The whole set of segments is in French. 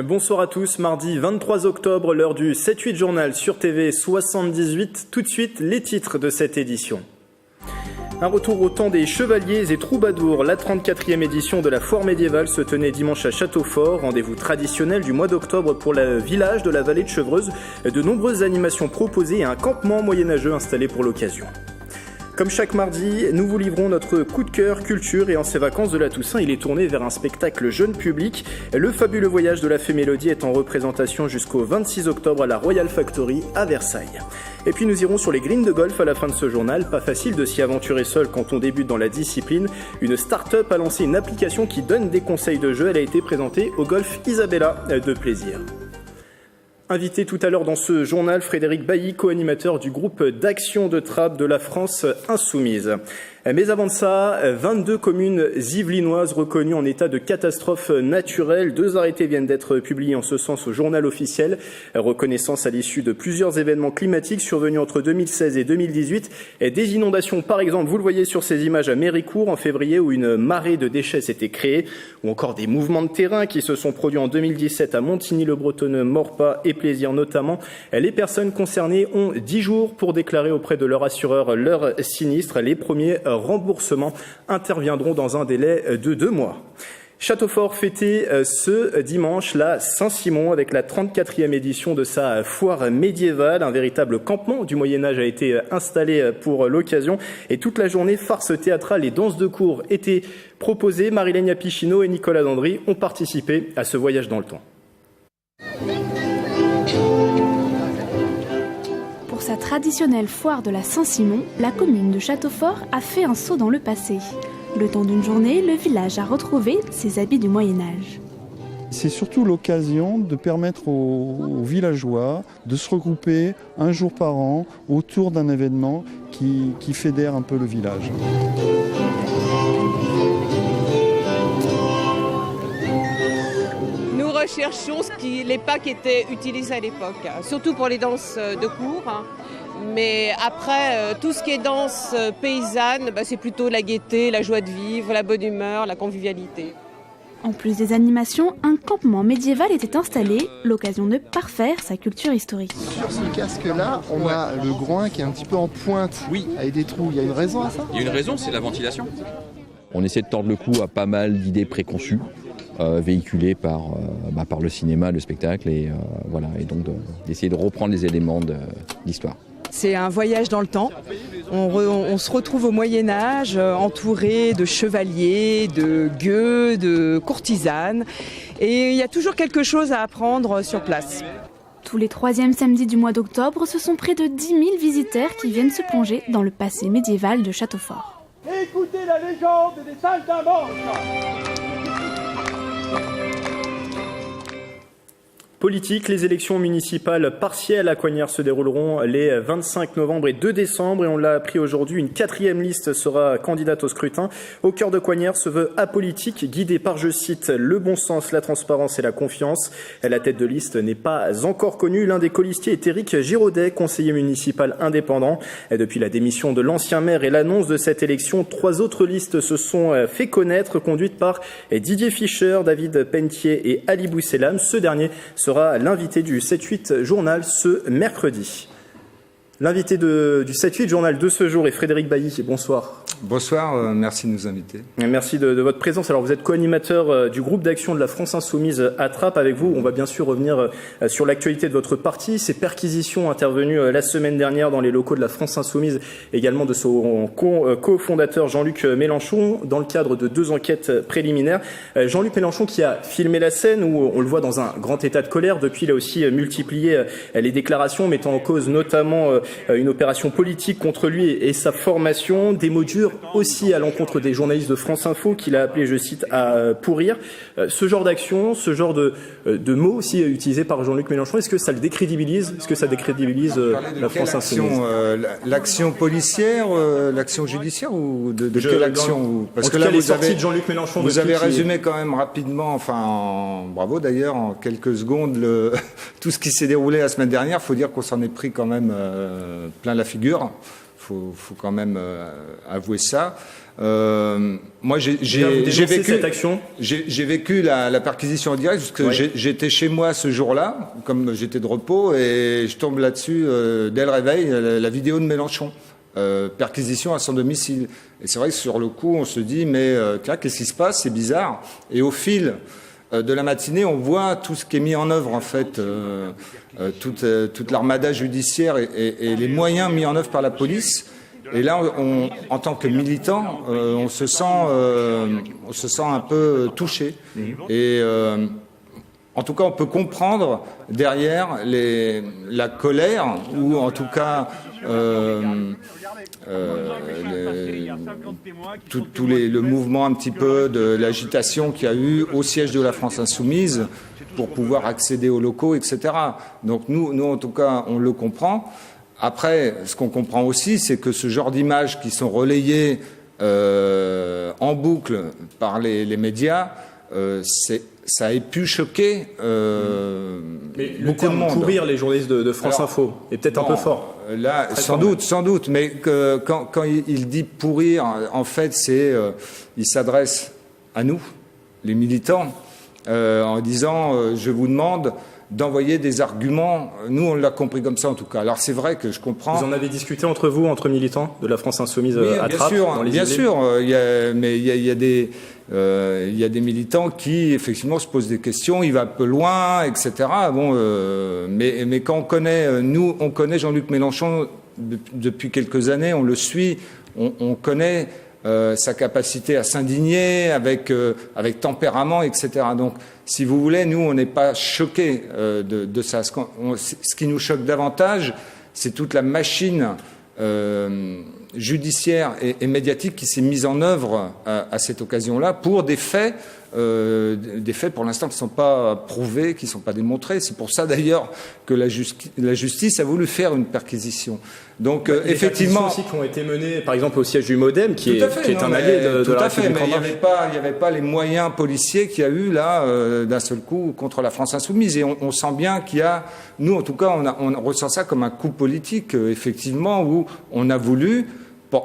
Bonsoir à tous, mardi 23 octobre, l'heure du 7-8 journal sur TV 78. Tout de suite, les titres de cette édition. Un retour au temps des chevaliers et troubadours. La 34e édition de la foire médiévale se tenait dimanche à Châteaufort. Rendez-vous traditionnel du mois d'octobre pour le village de la vallée de Chevreuse. De nombreuses animations proposées et un campement moyenâgeux installé pour l'occasion. Comme chaque mardi, nous vous livrons notre coup de cœur culture et en ces vacances de la Toussaint, il est tourné vers un spectacle jeune public. Le fabuleux voyage de la Fée Mélodie est en représentation jusqu'au 26 octobre à la Royal Factory à Versailles. Et puis nous irons sur les greens de golf à la fin de ce journal. Pas facile de s'y aventurer seul quand on débute dans la discipline. Une start-up a lancé une application qui donne des conseils de jeu. Elle a été présentée au Golf Isabella de Plaisir. Invité tout à l'heure dans ce journal, Frédéric Bailly, co-animateur du groupe d'action de Trappes de la France Insoumise. Mais avant de ça, 22 communes yvelinoises reconnues en état de catastrophe naturelle. 2 arrêtés viennent d'être publiés en ce sens au journal officiel. Reconnaissance à l'issue de plusieurs événements climatiques survenus entre 2016 et 2018. Et des inondations, par exemple, vous le voyez sur ces images à Méricourt en février où une marée de déchets s'était créée. Ou encore des mouvements de terrain qui se sont produits en 2017 à Montigny-le-Bretonneux, Morpas et Plaisir notamment. Les personnes concernées ont 10 jours pour déclarer auprès de leur assureur leur sinistre. Les premiers remboursements interviendront dans un délai de 2 mois. Châteaufort fêtait ce dimanche la Saint-Simon avec la 34e édition de sa foire médiévale. Un véritable campement du Moyen-Âge a été installé pour l'occasion et toute la journée, farce théâtrale et danse de cour étaient proposées. Marilène Pichino et Nicolas Dandry ont participé à ce voyage dans le temps. Pour sa traditionnelle foire de la Saint-Simon, la commune de Châteaufort a fait un saut dans le passé. Le temps d'une journée, le village a retrouvé ses habits du Moyen-Âge. C'est surtout l'occasion de permettre aux villageois de se regrouper un jour par an autour d'un événement qui fédère un peu le village. Nous recherchons les pas qui étaient utilisés à l'époque, surtout pour les danses de cour. Mais après, tout ce qui est danse paysanne, c'est plutôt la gaieté, la joie de vivre, la bonne humeur, la convivialité. En plus des animations, un campement médiéval était installé, l'occasion de parfaire sa culture historique. Sur ce casque-là, on a le groin qui est un petit peu en pointe, avec des trous. Il y a une raison à ça ? Il y a une raison, c'est la ventilation. On essaie de tordre le cou à pas mal d'idées préconçues, véhiculées par le cinéma, le spectacle, et donc d'essayer de reprendre les éléments de l'histoire. C'est un voyage dans le temps. On se retrouve au Moyen-Âge, entouré de chevaliers, de gueux, de courtisanes. Et il y a toujours quelque chose à apprendre sur place. Tous les 3e samedis du mois d'octobre, ce sont près de 10 000 visiteurs qui viennent se plonger dans le passé médiéval de Châteaufort. Écoutez la légende des saltimbanques. Politique, les élections municipales partielles à Coignères se dérouleront les 25 novembre et 2 décembre et on l'a appris aujourd'hui, une 4e liste sera candidate au scrutin. Au cœur de Coignères se veut apolitique, guidée par, je cite, le bon sens, la transparence et la confiance. La tête de liste n'est pas encore connue. L'un des colistiers est Éric Giraudet, conseiller municipal indépendant. Depuis la démission de l'ancien maire et l'annonce de cette élection, 3 autres listes se sont fait connaître, conduites par Didier Fischer, David Pentier et Ali Bousselam. Ce dernier sera l'invité du 7-8 journal ce mercredi. L'invité du 7-8 journal de ce jour est Frédéric Bailly. Bonsoir. Bonsoir, merci de nous inviter. Merci de votre présence. Alors vous êtes co-animateur du groupe d'action de la France Insoumise à Trappes. Avec vous, on va bien sûr revenir sur l'actualité de votre parti. Ces perquisitions intervenues la semaine dernière dans les locaux de la France Insoumise, également de son cofondateur Jean-Luc Mélenchon, dans le cadre de 2 enquêtes préliminaires. Jean-Luc Mélenchon qui a filmé la scène où on le voit dans un grand état de colère. Depuis, il a aussi multiplié les déclarations mettant en cause notamment une opération politique contre lui et sa formation. Des mots durs mesure aussi à l'encontre des journalistes de France Info qu'il a appelé, je cite, à pourrir. Ce genre d'action, ce genre de mots aussi utilisés par Jean-Luc Mélenchon, est-ce que ça le décrédibilise? Est-ce que ça décrédibilise la France Insoumise? L'action policière, l'action judiciaire ou de quelle action? Parce que là, les sorties de Jean-Luc Mélenchon. Vous avez résumé quand même rapidement, bravo d'ailleurs, en quelques secondes, tout ce qui s'est déroulé la semaine dernière. Il faut dire qu'on s'en est pris quand même plein la figure. Faut quand même avouer ça. Moi, j'ai vécu cette action. J'ai vécu la perquisition en direct parce que j'étais chez moi ce jour-là, comme j'étais de repos, et je tombe là-dessus dès le réveil, la vidéo de Mélenchon. Perquisition à son domicile. Et c'est vrai que sur le coup, on se dit, mais tiens, qu'est-ce qui se passe? C'est bizarre. Et au fil de la matinée, on voit tout ce qui est mis en œuvre, en fait, toute l'armada judiciaire et les moyens mis en œuvre par la police. Et là, en tant que militant, on se sent un peu touché. Et en tout cas, on peut comprendre derrière la colère, ou en tout cas le mouvement un petit peu de l'agitation qu'il y a eu au siège de la France Insoumise pour pouvoir accéder aux locaux, etc. Donc nous en tout cas, on le comprend. Après, ce qu'on comprend aussi, c'est que ce genre d'images qui sont relayées en boucle par les médias, ça a pu choquer beaucoup de monde. Pourrir les journalistes de France Info est peut-être un peu fort. Là, sans doute, mais quand il dit pourrir, en fait, il s'adresse à nous, les militants, en disant je vous demande d'envoyer des arguments. Nous, on l'a compris comme ça, en tout cas. Alors, c'est vrai que je comprends. Vous en avez discuté entre vous, entre militants de la France Insoumise à Trappes, dans les bien sûr. Mais il y a des militants qui, effectivement, se posent des questions. Il va un peu loin, etc. Bon, mais quand on connaît Jean-Luc Mélenchon depuis quelques années, on le suit, on connaît sa capacité à s'indigner avec tempérament, etc. Donc, si vous voulez, nous, on n'est pas choqués de ça. Ce qui nous choque davantage, c'est toute la machine judiciaire et médiatique qui s'est mise en œuvre à cette occasion-là pour des faits pour l'instant qui ne sont pas prouvés, qui ne sont pas démontrés. C'est pour ça d'ailleurs que la justice a voulu faire une perquisition. Donc effectivement, aussi qui ont été menées, par exemple au siège du MoDem, qui est un allié de la République. Mais il n'y avait pas les moyens policiers qu'il y a eu là d'un seul coup contre la France Insoumise. Et on sent bien qu'il y a, nous en tout cas, on ressent ça comme un coup politique, effectivement, où on a voulu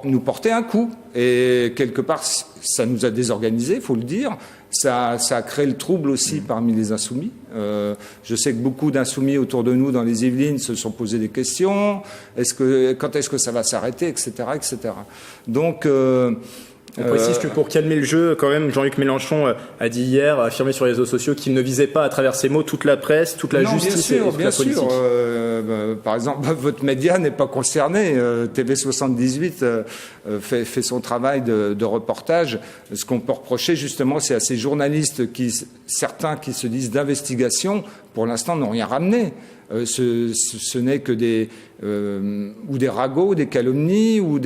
nous porter un coup. Et quelque part, ça nous a désorganisés, il faut le dire. Ça a créé le trouble aussi parmi les insoumis. Je sais que beaucoup d'insoumis autour de nous dans les Yvelines se sont posé des questions. Quand est-ce que ça va s'arrêter, etc., etc. Donc, on précise que pour calmer le jeu, quand même, Jean-Luc Mélenchon a dit hier, a affirmé sur les réseaux sociaux qu'il ne visait pas à travers ses mots toute la presse, toute la justice et toute la politique. Par exemple, votre média n'est pas concerné. TV78 fait son travail de reportage. Ce qu'on peut reprocher justement, c'est à ces journalistes certains qui se disent d'investigation, pour l'instant n'ont rien ramené. Ce n'est que des ragots, des calomnies ou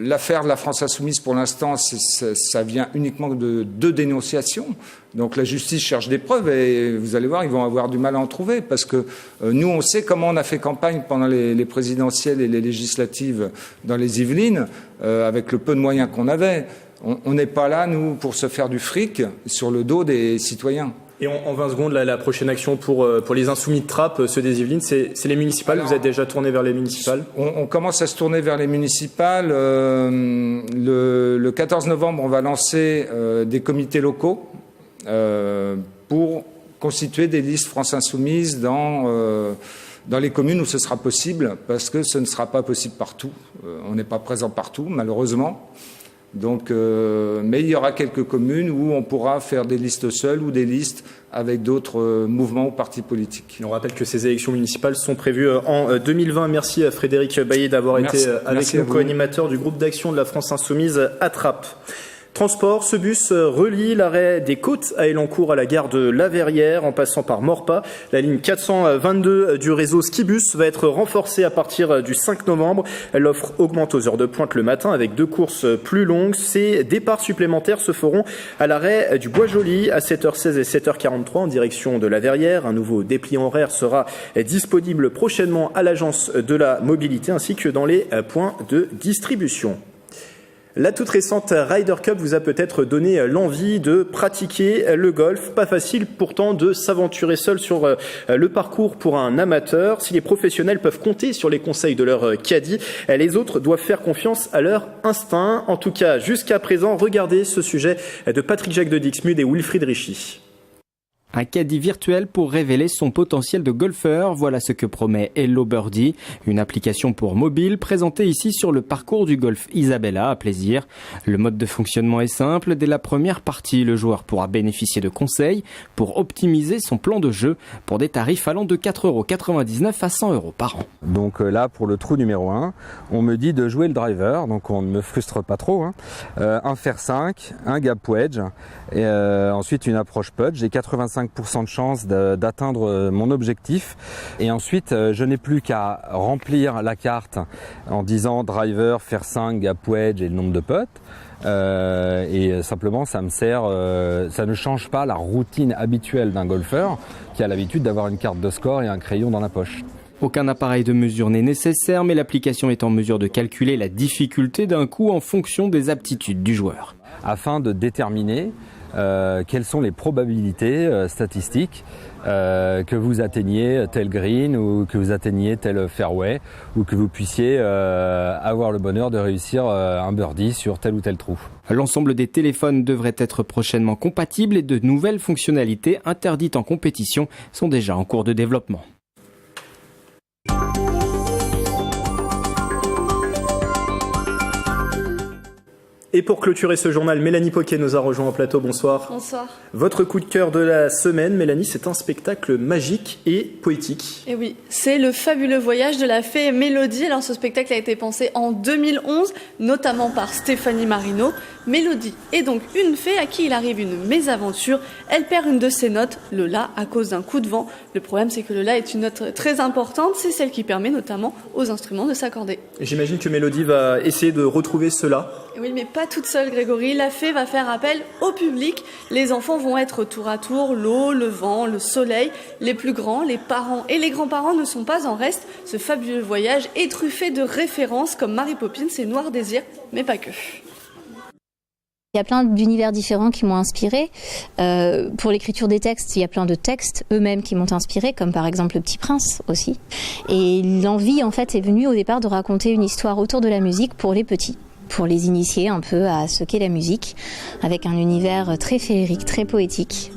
l'affaire de la France Insoumise, pour l'instant, ça vient uniquement de 2 dénonciations. Donc la justice cherche des preuves et vous allez voir, ils vont avoir du mal à en trouver parce que nous, on sait comment on a fait campagne pendant les présidentielles et les législatives dans les Yvelines avec le peu de moyens qu'on avait. On n'est pas là, nous, pour se faire du fric sur le dos des citoyens. Et en 20 secondes, la prochaine action pour les insoumis de Trappes, ceux des Yvelines, c'est les municipales. Alors, vous êtes déjà tourné vers les municipales? On commence à se tourner vers les municipales. Le 14 novembre, on va lancer des comités locaux pour constituer des listes France Insoumise dans les communes où ce sera possible, parce que ce ne sera pas possible partout. On n'est pas présent partout, malheureusement. Donc, mais il y aura quelques communes où on pourra faire des listes seules ou des listes avec d'autres mouvements ou partis politiques. On rappelle que ces élections municipales sont prévues en 2020. Merci à Frédéric Baillet d'avoir été avec nous, co-animateur du groupe d'action de la France Insoumise à Trappes. Transport, ce bus relie l'arrêt des Côtes à Elancourt à la gare de La Verrière en passant par Morpas. La ligne 422 du réseau Skibus va être renforcée à partir du 5 novembre. L'offre augmente aux heures de pointe le matin avec 2 courses plus longues. Ces départs supplémentaires se feront à l'arrêt du Bois-Joli à 7h16 et 7h43 en direction de La Verrière. Un nouveau dépliant horaire sera disponible prochainement à l'agence de la mobilité ainsi que dans les points de distribution. La toute récente Ryder Cup vous a peut-être donné l'envie de pratiquer le golf. Pas facile pourtant de s'aventurer seul sur le parcours pour un amateur. Si les professionnels peuvent compter sur les conseils de leur caddie, les autres doivent faire confiance à leur instinct. En tout cas, jusqu'à présent, regardez ce sujet de Patrick Jacques de Dixmude et Wilfried Richy. Un caddie virtuel pour révéler son potentiel de golfeur, voilà ce que promet Hello Birdie, une application pour mobile présentée ici sur le parcours du golf Isabella à Plaisir. Le mode de fonctionnement est simple, dès la première partie, le joueur pourra bénéficier de conseils pour optimiser son plan de jeu pour des tarifs allant de 4,99 € à 100 € par an. Donc là, pour le trou numéro 1, on me dit de jouer le driver, donc on ne me frustre pas trop. Un fer 5, un gap wedge, et ensuite une approche putt. J'ai 85% de chance d'atteindre mon objectif. Et ensuite, je n'ai plus qu'à remplir la carte en disant driver, fer 5, gap wedge et le nombre de putts. Et simplement, ça me sert, ça ne change pas la routine habituelle d'un golfeur qui a l'habitude d'avoir une carte de score et un crayon dans la poche. Aucun appareil de mesure n'est nécessaire, mais l'application est en mesure de calculer la difficulté d'un coup en fonction des aptitudes du joueur. Afin de déterminer quelles sont les probabilités statistiques que vous atteigniez tel green ou que vous atteigniez tel fairway ou que vous puissiez avoir le bonheur de réussir un birdie sur tel ou tel trou. L'ensemble des téléphones devrait être prochainement compatibles et de nouvelles fonctionnalités interdites en compétition sont déjà en cours de développement. Et pour clôturer ce journal, Mélanie Poquet nous a rejoint au plateau. Bonsoir. Bonsoir. Votre coup de cœur de la semaine, Mélanie, c'est un spectacle magique et poétique. Et oui, c'est le fabuleux voyage de la fée Mélodie. Alors ce spectacle a été pensé en 2011, notamment par Stéphanie Marino. Mélodie est donc une fée à qui il arrive une mésaventure. Elle perd une de ses notes, le La, à cause d'un coup de vent. Le problème, c'est que le La est une note très importante. C'est celle qui permet notamment aux instruments de s'accorder. J'imagine que Mélodie va essayer de retrouver cela. Oui, mais pas toute seule, Grégory. La fée va faire appel au public. Les enfants vont être tour à tour l'eau, le vent, le soleil. Les plus grands, les parents et les grands-parents ne sont pas en reste. Ce fabuleux voyage est truffé de références comme Mary Poppins et Noir Désir, mais pas que. Il y a plein d'univers différents qui m'ont inspirée. Pour l'écriture des textes, il y a plein de textes eux-mêmes qui m'ont inspirée, comme par exemple Le Petit Prince aussi. Et l'envie, en fait, est venue au départ de raconter une histoire autour de la musique pour les petits, pour les initier un peu à ce qu'est la musique, avec un univers très féerique, très poétique.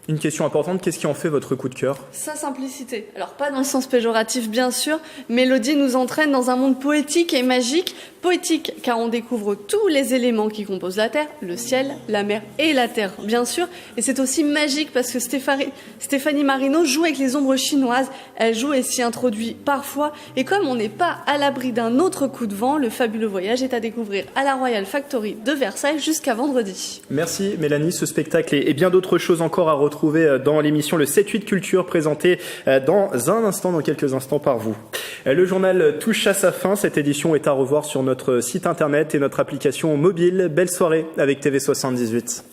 Une question importante, qu'est-ce qui en fait votre coup de cœur ? Sa simplicité. Alors pas dans le sens péjoratif bien sûr, Mélodie nous entraîne dans un monde poétique et magique. Poétique car on découvre tous les éléments qui composent la terre, le ciel, la mer et la terre bien sûr. Et c'est aussi magique parce que Stéphanie Marino joue avec les ombres chinoises, elle joue et s'y introduit parfois. Et comme on n'est pas à l'abri d'un autre coup de vent, le fabuleux voyage est à découvrir à la Royal Factory de Versailles jusqu'à vendredi. Merci Mélanie, ce spectacle et bien d'autres choses encore à retrouver dans l'émission Le 7-8 Culture présentée dans quelques instants par vous. Le journal touche à sa fin, cette édition est à revoir sur notre site internet et notre application mobile. Belle soirée avec TV78.